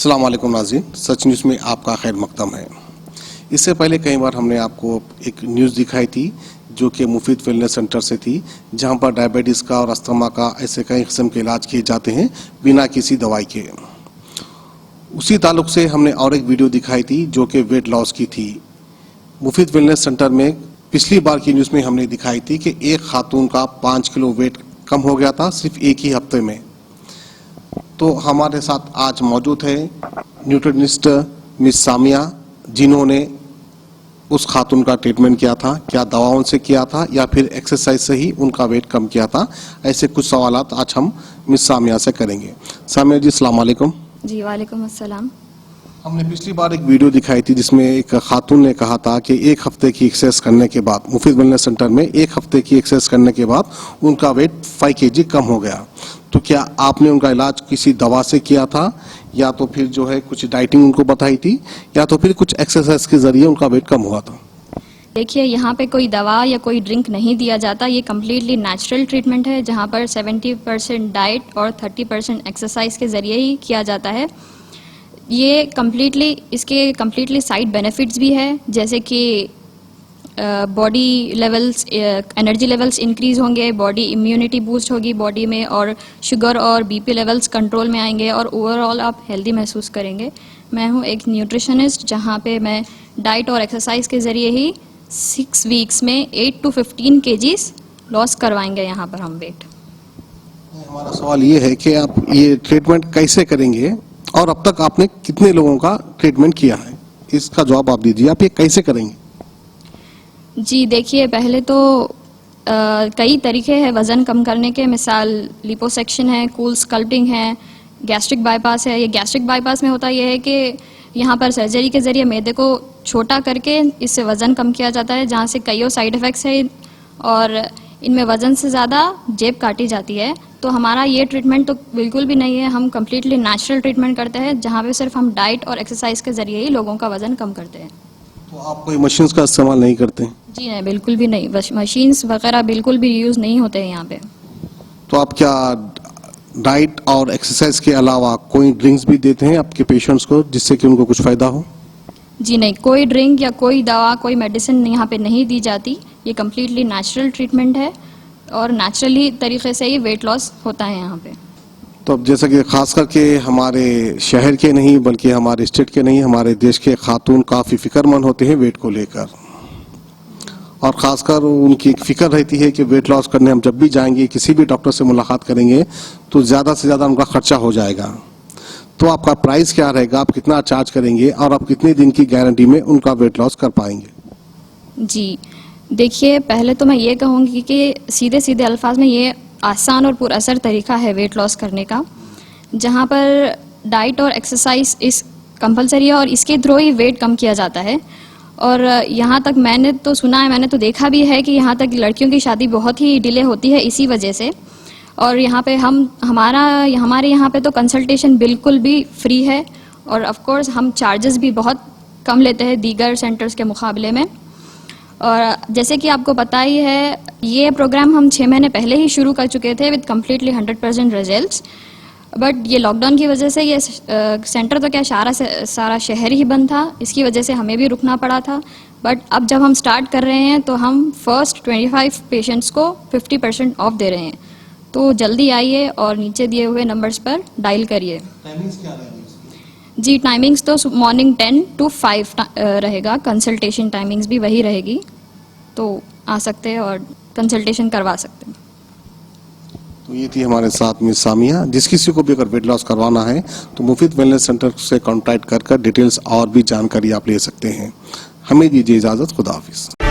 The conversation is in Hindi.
अस्सलाम वालेकुम नाज़रीन, सच न्यूज़ में आपका खैर मकदम है। इससे पहले कई बार हमने आपको एक न्यूज़ दिखाई थी जो कि मुफीद वेलनेस सेंटर से थी, जहां पर डायबिटीज़ का और अस्थमा का ऐसे कई किस्म के इलाज किए जाते हैं बिना किसी दवाई के। उसी ताल्लुक से हमने और एक वीडियो दिखाई थी जो कि वेट लॉस की थी। मुफीद वेलनेस सेंटर में पिछली बार की न्यूज़ में हमने दिखाई थी कि एक खातून का 5 किलो वेट कम हो गया था सिर्फ एक ही हफ्ते में। तो हमारे साथ आज मौजूद है न्यूट्रिशनिस्ट मिस सामिया, जिन्होंने उस खातून का ट्रीटमेंट किया था, क्या दवाओं से किया था या फिर एक्सरसाइज से ही उनका वेट कम किया था। ऐसे कुछ सवालात आज हम मिस सामिया से करेंगे। सामिया जी, अस्सलाम वालेकुम। जी वालेकुम अस्सलाम। हमने पिछली बार एक वीडियो दिखाई थी जिसमें एक खातून ने कहा था कि एक हफ्ते की एक्सरसाइज करने के बाद, मुफीद वेलनेस सेंटर में एक हफ्ते की एक्सरसाइज करने के बाद उनका वेट 5 kg कम हो गया। तो क्या आपने उनका इलाज किसी दवा से किया था या तो फिर जो है कुछ डाइटिंग उनको बताई थी या तो फिर कुछ एक्सरसाइज के जरिए उनका वेट कम हुआ था? देखिए, यहाँ पे कोई दवा या कोई ड्रिंक नहीं दिया जाता। ये कम्प्लीटली नेचुरल ट्रीटमेंट है जहाँ पर 70% डाइट और 30% एक्सरसाइज के ज़रिए ही किया जाता है। ये इसके कम्प्लीटली साइड बेनिफिट्स भी है, जैसे कि body levels, energy levels increase होंगे, बॉडी इम्यूनिटी बूस्ट होगी बॉडी में, और शुगर और बीपी लेवल्स कंट्रोल में आएंगे और ओवरऑल आप हेल्दी महसूस करेंगे। मैं हूँ एक न्यूट्रिशनिस्ट, जहाँ पे मैं डाइट और एक्सरसाइज के ज़रिए ही 6 वीक्स में 8 to 15 kgs लॉस करवाएंगे यहाँ पर हम वेट। हमारा सवाल ये है कि आप ये ट्रीटमेंट कैसे करेंगे और अब तक आपने कितने लोगों का ट्रीटमेंट किया है, इसका जवाब आप दीजिए। आप ये कैसे करेंगे? जी देखिए, पहले तो कई तरीके हैं वज़न कम करने के। मिसाल लिपोसेक्शन है, कूल स्कल्पटिंग है, गैस्ट्रिक बाईपास है। ये गैस्ट्रिक बाईपास में होता यह है कि यहाँ पर सर्जरी के ज़रिए मैदे को छोटा करके इससे वज़न कम किया जाता है, जहाँ से कई साइड इफ़ेक्ट्स है और इनमें वज़न से ज़्यादा जेब काटी जाती है। तो हमारा ये ट्रीटमेंट तो बिल्कुल भी नहीं है। हम कम्प्लीटली नेचुरल ट्रीटमेंट करते हैं, जहाँ पे सिर्फ हम डाइट और एक्सरसाइज के ज़रिए ही लोगों का वज़न कम करते हैं। तो आप कोई मशीन्स का इस्तेमाल नहीं करते? जी नहीं, बिल्कुल भी नहीं। मशीन्स वगैरह बिल्कुल भी यूज़ नहीं होते हैं यहाँ पे। तो आप क्या डाइट और एक्सरसाइज के अलावा कोई ड्रिंक्स भी देते हैं आपके पेशेंट्स को जिससे कि उनको कुछ फ़ायदा हो? जी नहीं, कोई ड्रिंक या कोई दवा, कोई मेडिसिन यहाँ पे नहीं दी जाती। ये कम्प्लीटली नेचुरल ट्रीटमेंट है और नेचुरली तरीके से ही वेट लॉस होता है यहाँ पे। तो अब जैसा कि खास करके हमारे शहर के नहीं बल्कि हमारे स्टेट के नहीं, हमारे देश के खातून काफ़ी फिक्रमंद होते हैं वेट को लेकर, और ख़ासकर उनकी एक फ़िक्र रहती है कि वेट लॉस करने हम जब भी जाएंगे, किसी भी डॉक्टर से मुलाकात करेंगे तो ज़्यादा से ज़्यादा उनका खर्चा हो जाएगा। तो आपका प्राइस क्या रहेगा, आप कितना चार्ज करेंगे और आप कितने दिन की गारंटी में उनका वेट लॉस कर पाएंगे? जी देखिए, पहले तो मैं ये कहूँगी कि सीधे सीधे अल्फाज में ये आसान और पुरअसर तरीका है वेट लॉस करने का, जहाँ पर डाइट और एक्सरसाइज इस कंपलसरी है और इसके थ्रू ही वेट कम किया जाता है। और यहाँ तक मैंने तो सुना है, मैंने तो देखा भी है कि यहाँ तक लड़कियों की शादी बहुत ही डिले होती है इसी वजह से। और यहाँ पे हमारे यहाँ पे तो कंसल्टेशन बिल्कुल भी फ्री है और ऑफ कोर्स हम चार्जेस भी बहुत कम लेते हैं दीगर सेंटर्स के मुकाबले में। और जैसे कि आपको पता ही है, ये प्रोग्राम हम 6 महीने पहले ही शुरू कर चुके थे विद कम्प्लीटली 100% रिजल्ट्स। बट ये लॉकडाउन की वजह से ये सेंटर तो क्या सारा शहर ही बंद था, इसकी वजह से हमें भी रुकना पड़ा था। बट अब जब हम स्टार्ट कर रहे हैं तो हम फर्स्ट 25 पेशेंट्स को 50% ऑफ दे रहे हैं। तो जल्दी आइए और नीचे दिए हुए नंबर्स पर डायल करिए। टाइमिंग्स क्या रहेगी? जी टाइमिंग्स तो मॉर्निंग 10 to 5 रहेगा। कंसल्टेशन टाइमिंग्स भी वही रहेगी, तो आ सकते हैं और कंसल्टेशन करवा सकते हैं। तो ये थी हमारे साथ मिस सामिया। जिस किसी को भी अगर वेट लॉस करवाना है तो मुफीद वेलनेस सेंटर से कॉन्टैक्ट कर डिटेल्स और भी जानकारी आप ले सकते हैं। हमें दीजिए इजाज़त। खुदा हाफिज़।